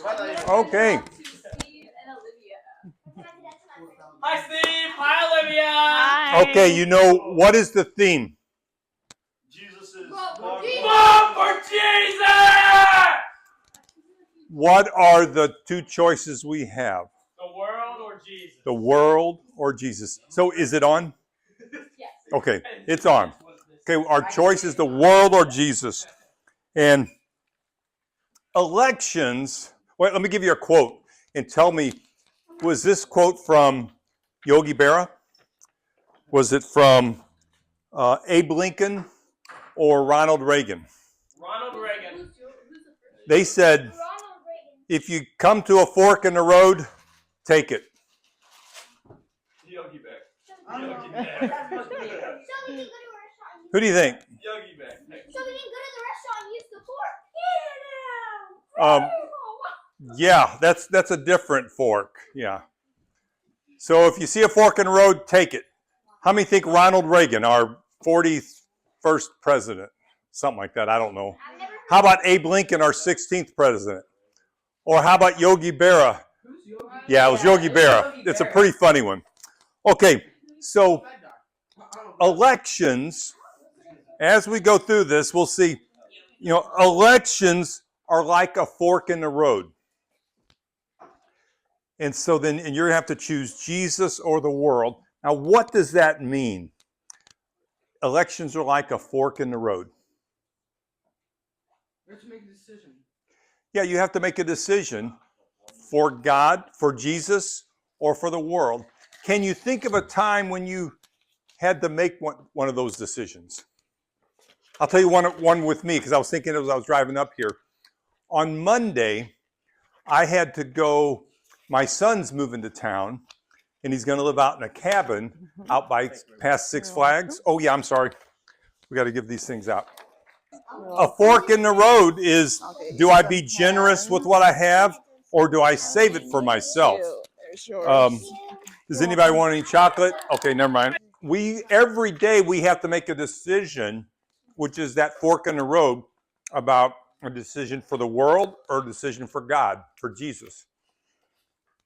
Okay. Steve and Olivia. Hi, Steve. Hi, Olivia. Hi. Okay, you know, what is the theme? Jesus is Vote for Jesus! What are the two choices we have? The world or Jesus? The world or Jesus? So is it on? Yes. Okay, it's on. Okay, our choice is the world or Jesus. And elections, wait, let me give you a quote and tell me, was this quote from Yogi Berra? Was it from Abe Lincoln or Ronald Reagan? Ronald Reagan. They said, if you come to a fork in the road, take it. Yogi Bear. Yogi Bear. Who do you think? Yogi Bear. So we can go to the restaurant and use the fork. Yeah, that's a different fork. Yeah. So if you see a fork in the road, take it. How many think Ronald Reagan, our 41st president? Something like that. I don't know. How about Abe Lincoln, our 16th president? Or how about Yogi Berra? Yeah, it was Yogi Berra. It's a pretty funny one. Okay, so elections, as we go through this, we'll see, you know, elections are like a fork in the road. And so then you're going to have to choose Jesus or the world. Now, what does that mean? Elections are like a fork in the road. You have to make a decision. Yeah, you have to make a decision for God, for Jesus, or for the world. Can you think of a time when you had to make one of those decisions? I'll tell you one with me, because I was thinking as I was driving up here. On Monday, I had to go, my son's moving to town, and he's going to live out in a cabin out by past Six Flags. Oh, yeah, I'm sorry. We got to give these things out. A fork in the road is, do I be generous with what I have, or do I save it for myself? Does anybody want any chocolate? Okay, never mind. Every day we have to make a decision, which is that fork in the road, about a decision for the world or a decision for God, for Jesus.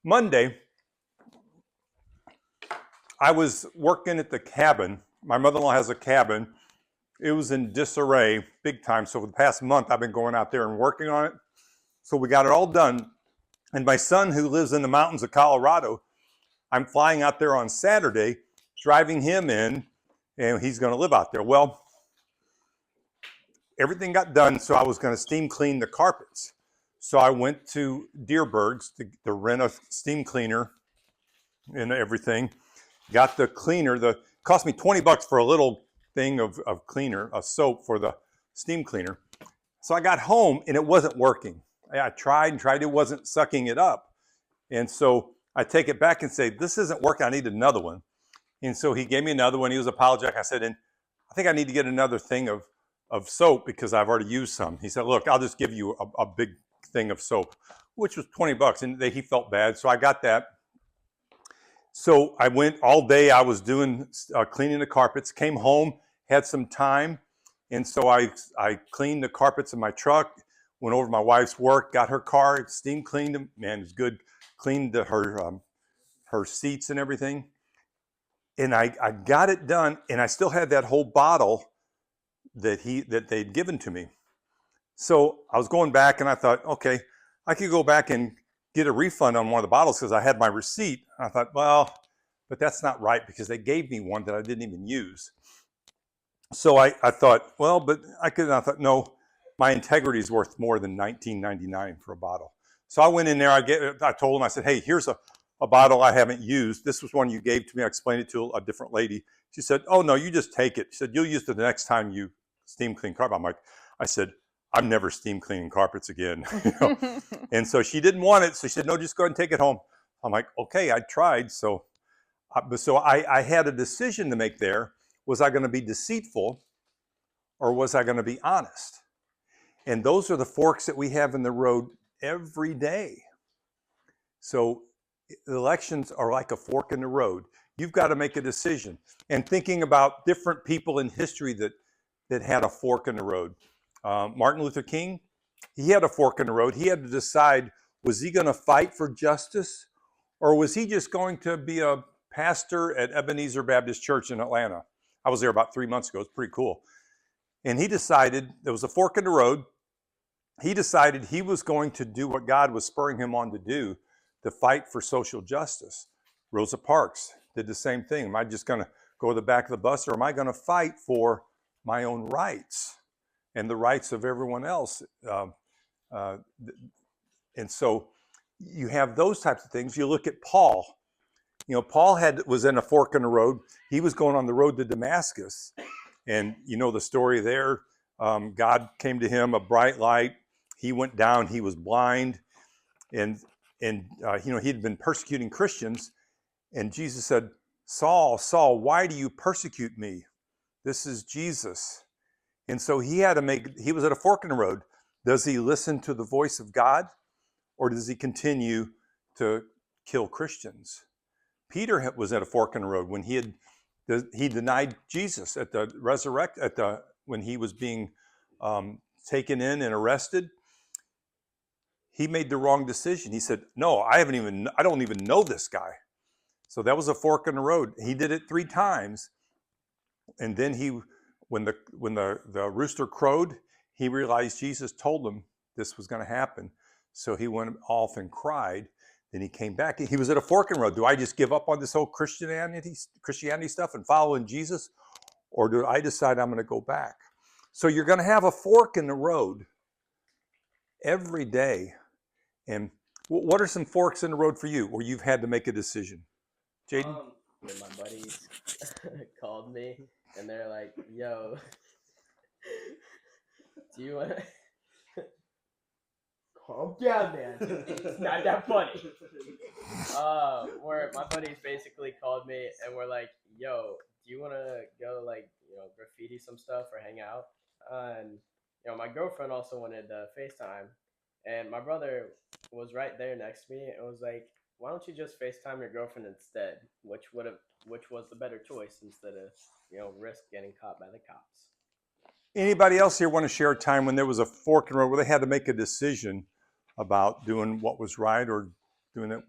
Monday, I was working at the cabin. My mother-in-law has a cabin. It was in disarray big time. So for the past month, I've been going out there and working on it. So we got it all done. And my son, who lives in the mountains of Colorado, I'm flying out there on Saturday, driving him in, and he's going to live out there. Well, everything got done, so I was going to steam clean the carpets. So I went to Deerberg's to rent a steam cleaner and everything. Got the cleaner. Cost me $20 for a little thing of cleaner, a soap for the steam cleaner. So I got home and it wasn't working. I tried and tried, it wasn't sucking it up. And so I take it back and say, this isn't working, I need another one. And so he gave me another one, he was apologetic. I said, and I think I need to get another thing of soap because I've already used some. He said, look, I'll just give you a big thing of soap, which was $20. And he felt bad, so I got that. So I went all day, I was doing cleaning the carpets, came home, had some time, and so I cleaned the carpets in my truck, went over to my wife's work, got her car, steam cleaned them, man, it was good, cleaned her seats and everything, and I got it done, and I still had that whole bottle that they'd given to me. So I was going back, and I thought, okay, I could go back and get a refund on one of the bottles because I had my receipt. I thought, well, but that's not right because they gave me one that I didn't even use. So I thought, well, but I thought, no, my integrity is worth more than $19.99 for a bottle. So I went in there, I told them, I said, hey, here's a bottle I haven't used. This was one you gave to me. I explained it to a different lady. She said, oh, no, you just take it. She said, you'll use it the next time you steam clean carpet. I said, I'm never steam cleaning carpets again. You know? And so she didn't want it. So she said, no, just go ahead and take it home. I'm like, okay, I tried. So I had a decision to make there. Was I going to be deceitful or was I going to be honest? And those are the forks that we have in the road every day. So elections are like a fork in the road. You've got to make a decision. And thinking about different people in history that had a fork in the road. Martin Luther King, he had a fork in the road. He had to decide Was he going to fight for justice? Or was he just going to be a pastor at Ebenezer Baptist Church in Atlanta? I was there about 3 months ago. It's pretty cool. And he decided, there was a fork in the road. He decided he was going to do what God was spurring him on to do, to fight for social justice. Rosa Parks did the same thing. Am I just going to go to the back of the bus, or am I going to fight for my own rights and the rights of everyone else? And so you have those types of things. You look at Paul. You know, Paul was in a fork in the road. He was going on the road to Damascus. And you know the story there. God came to him, a bright light. He went down. He was blind. And you know, he had been persecuting Christians. And Jesus said, Saul, Saul, why do you persecute me? This is Jesus. And so he was at a fork in the road. Does he listen to the voice of God, or does he continue to kill Christians? Peter was at a fork in the road when he denied Jesus at the when he was being taken in and arrested. He made the wrong decision. He said, "No, I don't even know this guy." So that was a fork in the road. He did it 3 times, and then when the rooster crowed, he realized Jesus told him this was going to happen. So he went off and cried. Then he came back. He was at a fork in the road. Do I just give up on this whole Christianity stuff and follow in Jesus? Or do I decide I'm going to go back? So you're going to have a fork in the road every day. And what are some forks in the road for you where you've had to make a decision? Jaden? When my buddies called me and they're like, yo, do you want to... Calm down, man. It's not that funny. Where my buddies basically called me and were like, yo, do you want to go, like, you know, graffiti some stuff or hang out? And, you know, my girlfriend also wanted FaceTime. And my brother was right there next to me and was like, why don't you just FaceTime your girlfriend instead? Which was the better choice instead of, you know, risk getting caught by the cops. Anybody else here want to share a time when there was a fork in the road where they had to make a decision about doing what was right or doing it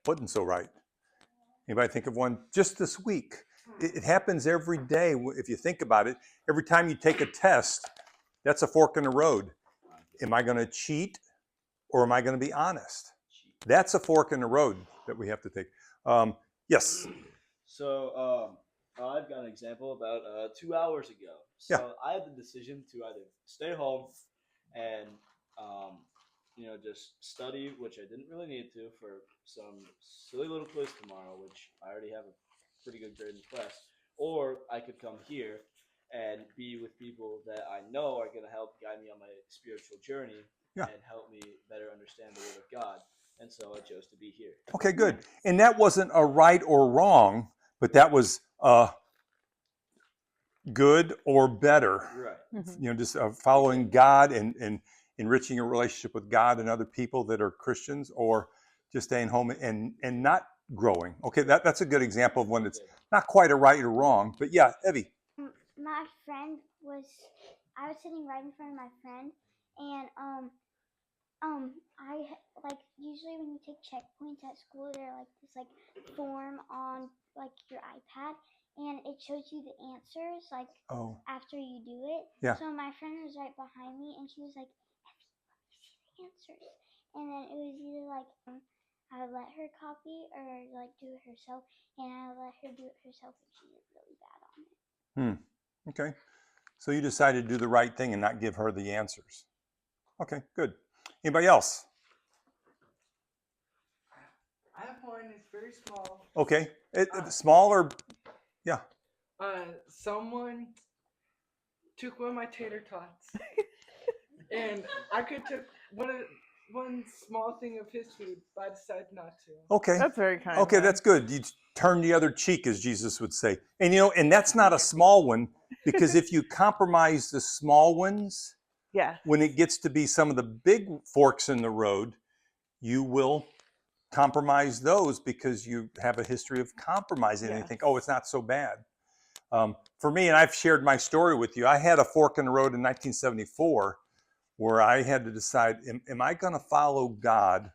wasn't so right? Anybody think of one just this week? It happens every day. If you think about it, every time you take a test, that's a fork in the road. Am I going to cheat, or am I going to be honest? That's a fork in the road that we have to take. Yes. So I've got an example about 2 hours ago. So Yeah. I had the decision to either stay home and you know, just study, which I didn't really need to, for some silly little quiz tomorrow, which I already have a pretty good grade in the class, or I could come here and be with people that I know are going to help guide me on my spiritual journey and help me better understand the Word of God. And so I chose to be here. Okay, good. And that wasn't a right or wrong, but that was good or better. Right. You know, just following God and enriching your relationship with God and other people that are Christians, or just staying home and not growing. Okay, that's a good example of one that's not quite a right or wrong. But yeah, Evie. My friend I was sitting right in front of my friend, and I like usually when you take checkpoints at school, they're like this like form on like your iPad, and it shows you the answers like after you do it. Yeah. So my friend was right behind me, and she was like, "Effie, let me see the answers." And then it was either like I would let her copy or like do it herself, and I would let her do it herself if she did really bad on it. Okay. So you decided to do the right thing and not give her the answers. Okay, good. Anybody else? I have one. It's very small. Okay. Small or, yeah. Someone took one of my tater tots, and I could took one small thing of his food, but I decided not to. Okay. That's very kind. Okay, that's good. You turn the other cheek, as Jesus would say. And, you know, and that's not a small one, because if you compromise the small ones, yeah, when it gets to be some of the big forks in the road, you will compromise those because you have a history of compromising and you think, oh, it's not so bad. For me, and I've shared my story with you, I had a fork in the road in 1974 where I had to decide, am I going to follow God,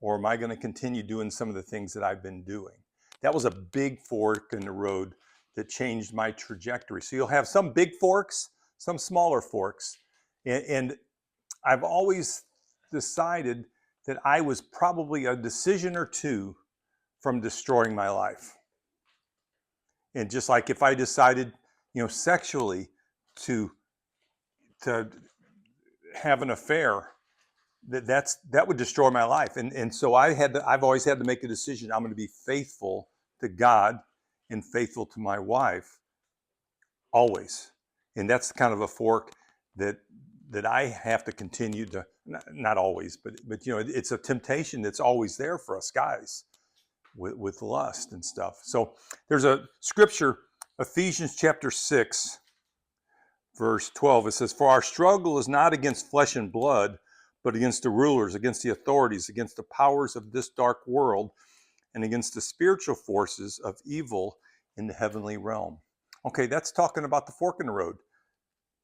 or am I going to continue doing some of the things that I've been doing? That was a big fork in the road that changed my trajectory. So you'll have some big forks, some smaller forks. And I've always decided that I was probably a decision or two from destroying my life. And just like if I decided, sexually to have an affair, that would destroy my life. And so I've always had to make a decision. I'm going to be faithful to God and faithful to my wife always. And that's kind of a fork that I have to continue to, not always, but it's a temptation that's always there for us guys with lust and stuff. So there's a scripture, Ephesians chapter 6, verse 12. It says, "For our struggle is not against flesh and blood, but against the rulers, against the authorities, against the powers of this dark world, and against the spiritual forces of evil in the heavenly realm." Okay, that's talking about the fork in the road.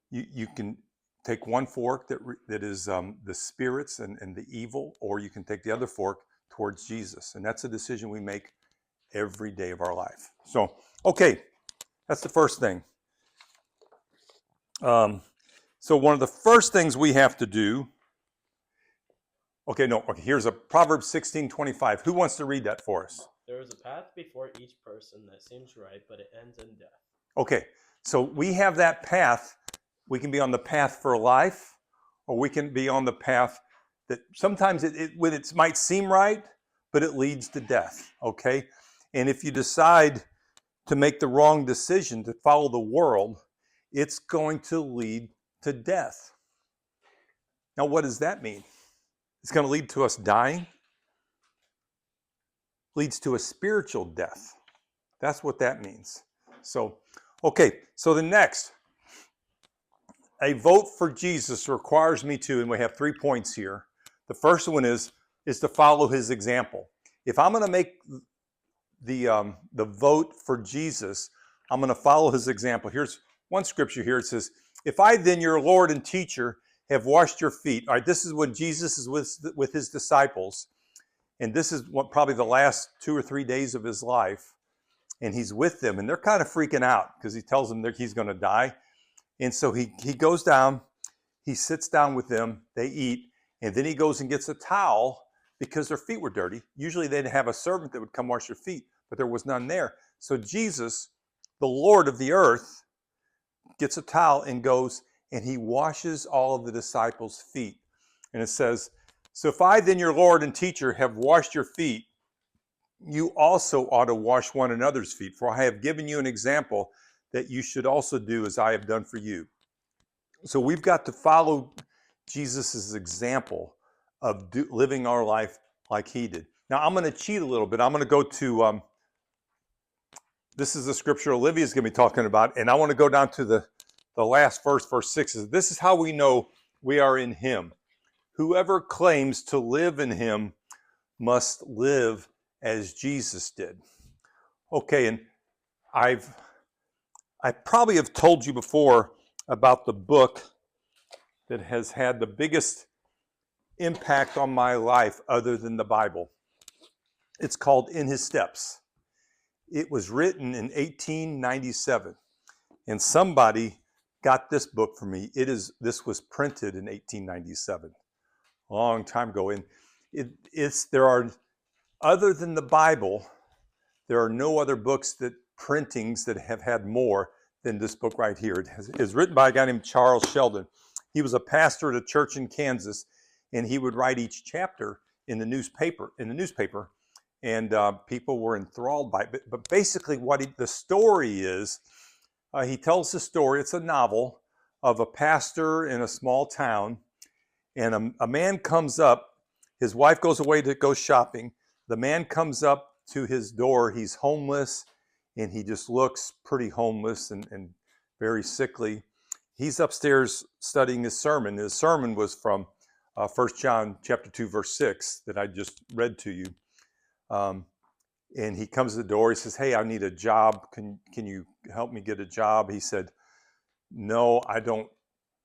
You can take one fork that is the spirits and the evil, or you can take the other fork towards Jesus. And that's a decision we make every day of our life. So, okay, that's the first thing. So one of the first things we have to do, here's a Proverbs 16:25. Who wants to read that for us? There is a path before each person that seems right, but it ends in death. Okay, so we have that path. We can be on the path for life, or we can be on the path that sometimes it might seem right, but it leads to death, okay? And if you decide to make the wrong decision, to follow the world, it's going to lead to death. Now, what does that mean? It's going to lead to us dying. Leads to a spiritual death. That's what that means. So, okay, so the next, a vote for Jesus requires me to, and we have 3 points here. The first one is to follow his example. If I'm going to make the vote for Jesus, I'm going to follow his example. Here's one scripture here. It says, "If I then, your Lord and teacher, have washed your feet." All right, this is when Jesus is with his disciples. And this is probably the last 2 or 3 days of his life. And he's with them. And they're kind of freaking out because he tells them that he's going to die. And so he goes down. He sits down with them. They eat. And then he goes and gets a towel because their feet were dirty. Usually they'd have a servant that would come wash their feet, but there was none there. So Jesus, the Lord of the earth, gets a towel and goes and he washes all of the disciples' feet. And it says, "So if I then, your Lord and teacher, have washed your feet, you also ought to wash one another's feet. For I have given you an example that you should also do as I have done for you." So we've got to follow Jesus' example of living our life like he did. Now I'm going to cheat a little bit. I'm going to go to, this is the scripture Olivia is going to be talking about. And I want to go down to the last verse, verse 6. This is how we know we are in him. "Whoever claims to live in him must live as Jesus did." Okay, and I probably have told you before about the book that has had the biggest impact on my life other than the Bible. It's called In His Steps. It was written in 1897, and somebody got this book for me. This was printed in 1897, a long time ago, and there are, other than the Bible, there are no other books printings that have had more than this book right here. It is written by a guy named Charles Sheldon. He was a pastor at a church in Kansas, and he would write each chapter in the newspaper, and people were enthralled by it. But basically, the story is, he tells the story. It's a novel of a pastor in a small town, and a man comes up. His wife goes away to go shopping. The man comes up to his door. He's homeless, and he just looks pretty homeless and very sickly. He's upstairs studying his sermon. His sermon was from 1 John chapter 2, verse 6 that I just read to you. And he comes to the door. He says, "Hey, I need a job. Can you help me get a job?" He said, "No, I don't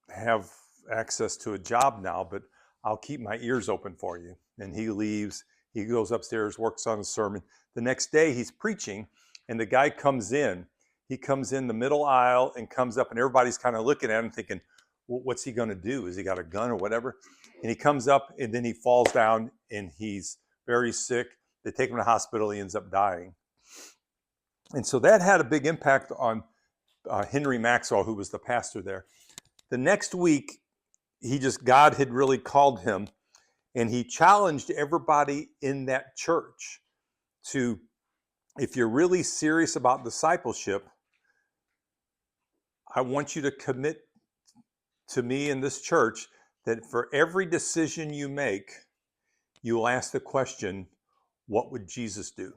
have access to a job now, but I'll keep my ears open for you. And he leaves. He goes upstairs, works on a sermon. The next day he's preaching, and the guy comes in. He comes in the middle aisle and comes up, and everybody's kind of looking at him thinking, well, what's he going to do? Has he got a gun or whatever? And he comes up, and then he falls down, and he's very sick. They take him to the hospital. He ends up dying. And so that had a big impact on Henry Maxwell, who was the pastor there. The next week, God had really called him, and he challenged everybody in that church to, if you're really serious about discipleship, I want you to commit to me in this church that for every decision you make, you will ask the question, what would Jesus do?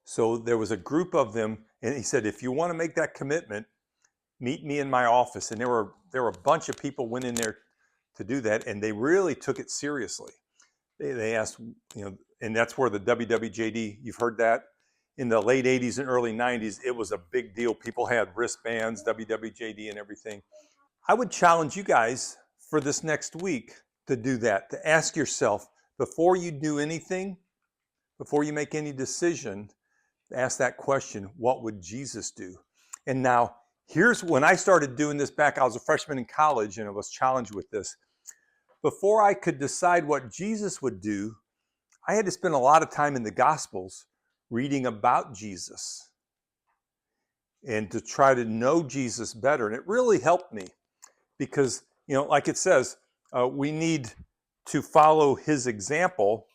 So there was a group of them, and he said, if you want to make that commitment, meet me in my office. And there were a bunch of people went in there to do that, and they really took it seriously. They asked, and that's where the WWJD, you've heard that. In the late 80s and early 90s, it was a big deal. People had wristbands, WWJD and everything. I would challenge you guys for this next week to do that, to ask yourself, before you do anything, before you make any decision, ask that question, what would Jesus do? And now, here's when I started doing this back, I was a freshman in college and I was challenged with this. Before I could decide what Jesus would do, I had to spend a lot of time in the Gospels reading about Jesus and to try to know Jesus better. And it really helped me because, like it says, we need to follow his example.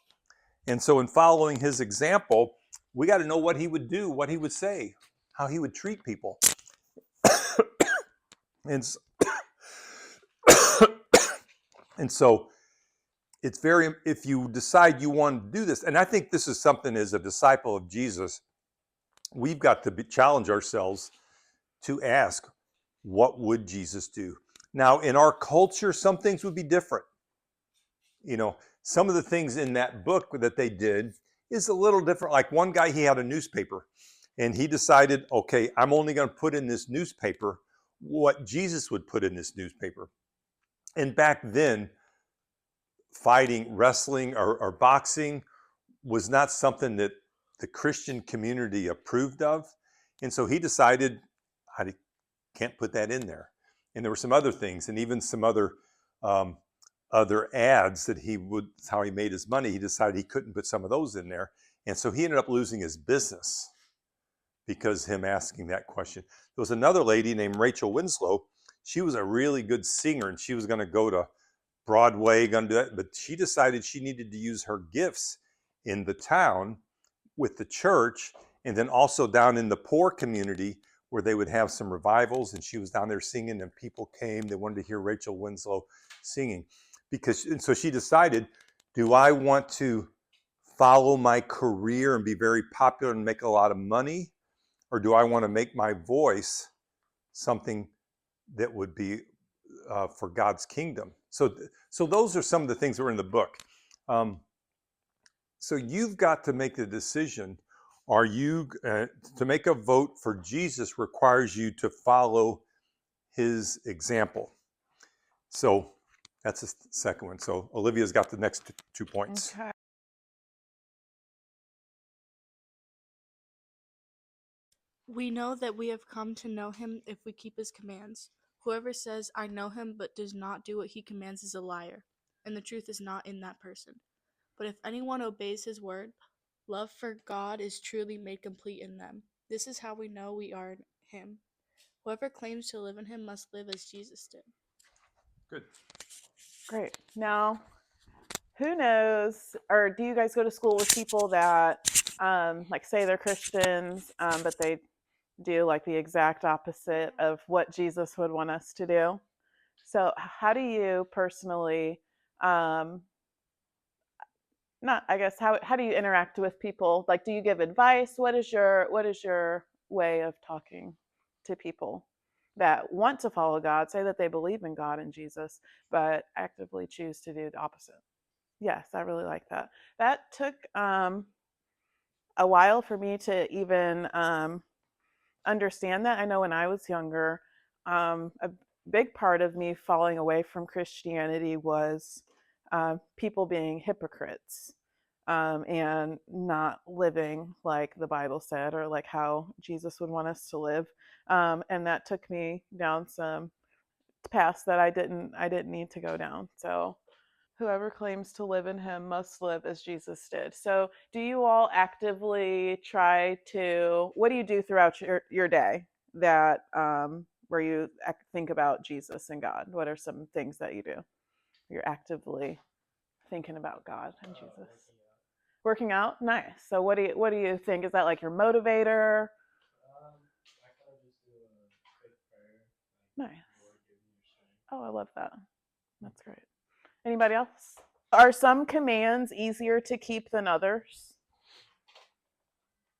And so in following his example, we got to know what he would do, what he would say, how he would treat people. And so it's if you decide you want to do this, and I think this is something as a disciple of Jesus, we've got to challenge ourselves to ask, what would Jesus do? Now, in our culture, some things would be different. Some of the things in that book that they did is a little different. Like one guy, he had a newspaper, and he decided, okay, I'm only going to put in this newspaper what Jesus would put in this newspaper. And back then, fighting, wrestling, or boxing was not something that the Christian community approved of. And so he decided, I can't put that in there. And there were some other things, and even some other ads that how he made his money. He decided he couldn't put some of those in there. And so he ended up losing his business because him asking that question. There was another lady named Rachel Winslow. She was a really good singer, and she was going to go to Broadway, going to do that, but she decided she needed to use her gifts in the town with the church, and then also down in the poor community where they would have some revivals, and she was down there singing, and people came. They wanted to hear Rachel Winslow singing. And so she decided, do I want to follow my career and be very popular and make a lot of money, or do I want to make my voice something that would be for God's kingdom? So those are some of the things that were in the book. So you've got to make the decision. Are you to make a vote for Jesus requires you to follow his example. So that's the second one. So Olivia's got the next 2 points. Okay. We know that we have come to know him if we keep his commands. Whoever says, I know him, but does not do what he commands is a liar, and the truth is not in that person. But if anyone obeys his word, love for God is truly made complete in them. This is how we know we are in him. Whoever claims to live in him must live as Jesus did. Good. Great. Now, who knows, or do you guys go to school with people that, like, say they're Christians, but they do like the exact opposite of what Jesus would want us to do? So how do you personally, how do you interact with people? Like, do you give advice? What is your way of talking to people that want to follow God, say that they believe in God and Jesus, but actively choose to do the opposite? Yes, I really like that. That took a while for me to even understand that. I know when I was younger, big part of me falling away from Christianity was people being hypocrites and not living like the Bible said or like how Jesus would want us to live. And that took me down some paths that I didn't need to go down. So whoever claims to live in him must live as Jesus did. So do you all actively try to, what do you do throughout your day that where you think about Jesus and God? What are some things that you do? You're actively thinking about God and Jesus. Working out? Nice. So what do you think? Is that like your motivator? I kind of just do a quick prayer. Nice. Lord, give me your strength. Oh, I love that. That's great. Anybody else? Are some commands easier to keep than others?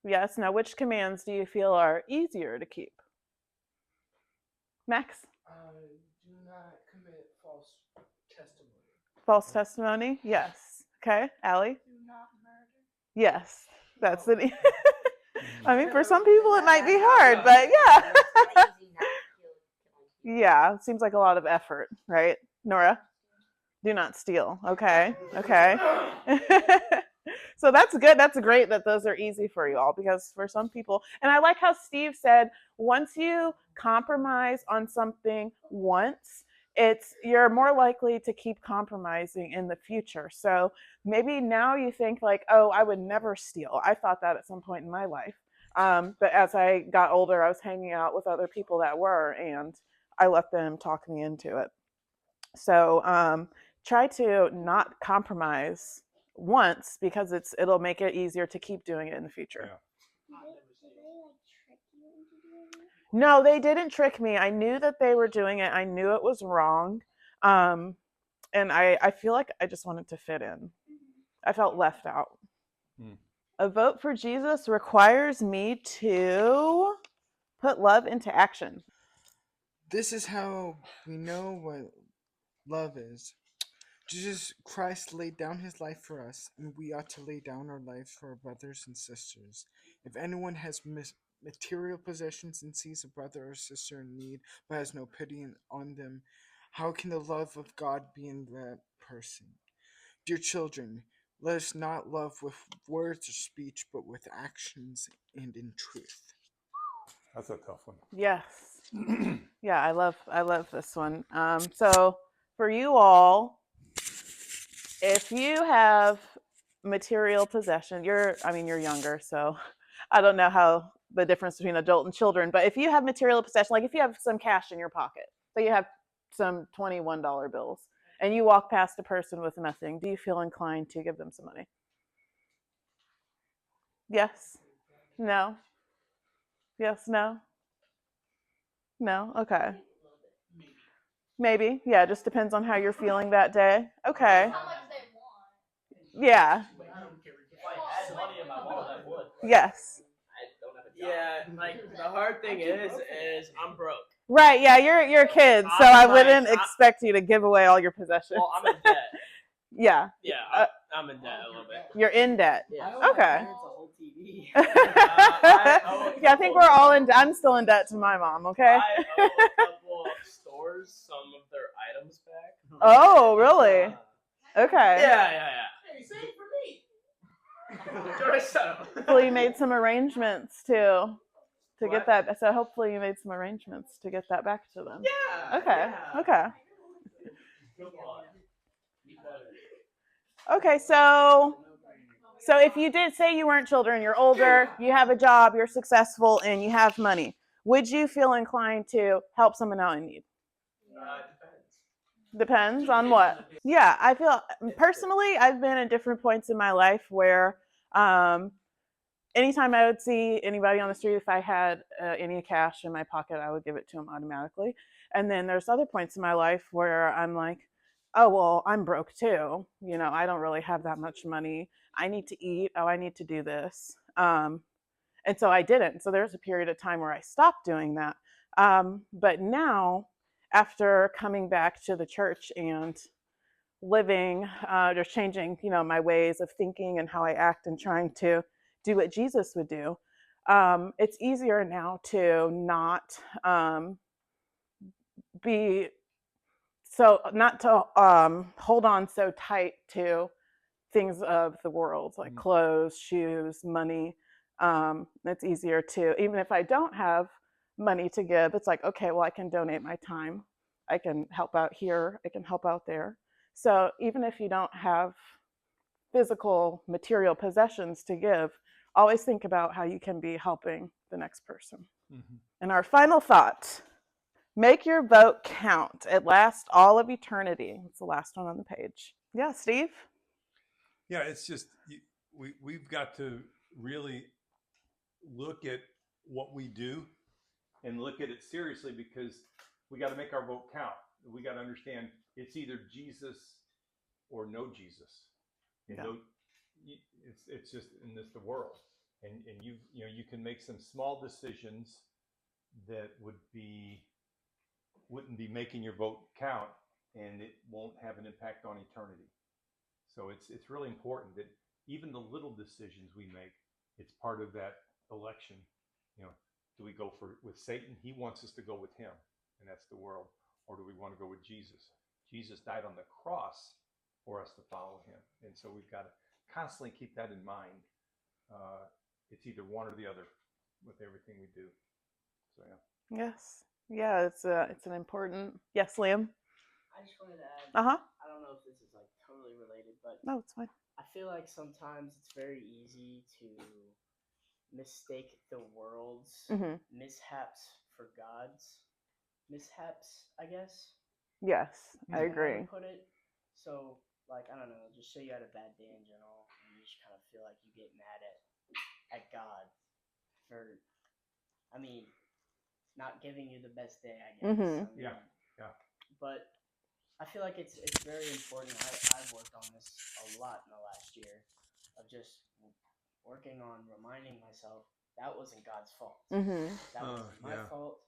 Yes. Now, which commands do you feel are easier to keep? Max? Do not commit false testimony. False testimony? Yes. Okay. Allie? Do not murder. Yes. That's the. I mean, for some people it might be hard, but yeah. Yeah, it seems like a lot of effort, right? Nora? Do not steal. Okay. Okay. So that's good. That's great that those are easy for you all, because for some people, and I like how Steve said, once you compromise on something once, you're more likely to keep compromising in the future. So maybe now you think like, oh, I would never steal. I thought that at some point in my life. But as I got older, I was hanging out with other people that were, and I let them talk me into it. So try to not compromise once, because it'll make it easier to keep doing it in the future. Yeah. Did they like trick you into doing it? No, they didn't trick me. I knew that they were doing it. I knew it was wrong. And I feel like I just wanted to fit in. I felt left out. A vote for Jesus requires me to put love into action. This is how we know what love is. Jesus Christ laid down his life for us, and we ought to lay down our lives for our brothers and sisters. If anyone has material possessions and sees a brother or sister in need but has no pity on them, how can the love of God be in that person? Dear children, let us not love with words or speech, but with actions and in truth. That's a tough one. Yes. Yeah, I love this one. So for you all, if you have material possession, you're younger, so I don't know how the difference between adult and children, but if you have material possession, like if you have some cash in your pocket, so you have some $21 bills, and you walk past a person with nothing, do you feel inclined to give them some money? Yes? No? Yes? No? No? Okay. Maybe. Yeah, it just depends on how you're feeling that day. Okay. How much they want. Yeah. If I had money in my wallet, I would. Yes. I don't have a job. Yeah, like the hard thing is I'm broke. Right, yeah, you're a kid, so I wouldn't expect you to give away all your possessions. Well, I'm in debt. Yeah. Yeah, I'm in debt a little bit. You're in debt. Yeah. Okay. It's a whole TV. Yeah, I think we're all in debt. I'm still in debt to my mom, okay? I owe a couple of stores some of their items back. Oh, really? Okay. Yeah. Hey, same for me. Hopefully you made some arrangements to get that. So hopefully you made some arrangements to get that back to them. Yeah. Okay. Yeah. Okay. Okay, so if you did say you weren't children, you're older, you have a job, you're successful, and you have money, would you feel inclined to help someone out in need? Depends on what? Yeah, I feel personally, I've been at different points in my life where anytime I would see anybody on the street, if I had any cash in my pocket, I would give it to them automatically. And then there's other points in my life where I'm like, oh, well, I'm broke too. You know, I don't really have that much money. I need to eat. Oh, I need to do this. And so I didn't. So there's a period of time where I stopped doing that. But now, after coming back to the church and living, just changing, my ways of thinking and how I act and trying to do what Jesus would do, it's easier now to not be so not to hold on so tight to things of the world, like clothes, shoes, money. It's easier to, even if I don't have money to give, it's like, okay, well, I can donate my time. I can help out here. I can help out there. So even if you don't have physical material possessions to give, always think about how you can be helping the next person. And our final thought, make your vote count. It lasts all of eternity. It's the last one on the page. Yeah, Steve? Yeah, it's just we've got to really look at what we do and look at it seriously, because we got to make our vote count. We got to understand it's either Jesus or no Jesus. And it's just in this the world, and you can make some small decisions that wouldn't be making your vote count, and it won't have an impact on eternity. So it's really important that even the little decisions we make, it's part of that election. Do we go with Satan? He wants us to go with him, and that's the world. Or do we want to go with Jesus? Jesus died on the cross for us to follow him, and so we've got to constantly keep that in mind. It's either one or the other with everything we do. So yeah. Yes. Yeah, it's an important. Yes, Liam. I just wanted to add. Uh-huh. I don't know if this is like totally related, but No, it's fine. I feel like sometimes it's very easy to mistake the world's mishaps for God's mishaps, I guess. Yes, Is I one way agree. to put it. So, like, I don't know, just say you had a bad day in general, and you just kind of feel like you get mad at God for, I mean, not giving you the best day, I guess. I mean, Yeah. But I feel like it's very important. I've worked on this a lot in the last year, of just working on reminding myself that wasn't God's fault. That wasn't my fault.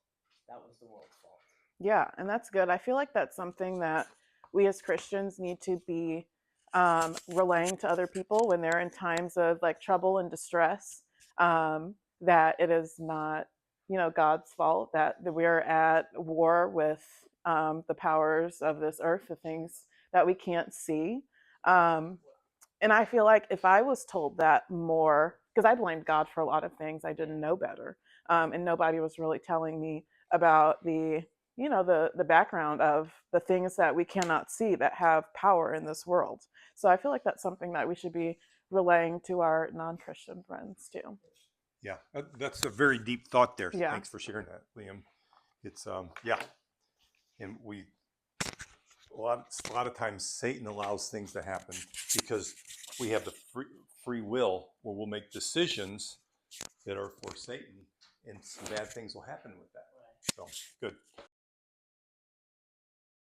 That was the world's fault. Yeah, and that's good. I feel like that's something that we as Christians need to be relaying to other people when they're in times of like trouble and distress, that it is not, God's fault, that we're at war with the powers of this earth, the things that we can't see. And I feel like if I was told that more, because I blamed God for a lot of things, I didn't know better. And nobody was really telling me about the background of the things that we cannot see that have power in this world. So I feel like that's something that we should be relaying to our non-Christian friends too. Yeah, that's a very deep thought there. Yeah. Thanks for sharing that, Liam. It's and a lot of times Satan allows things to happen because we have the free will where we'll make decisions that are for Satan, and some bad things will happen with that. So good.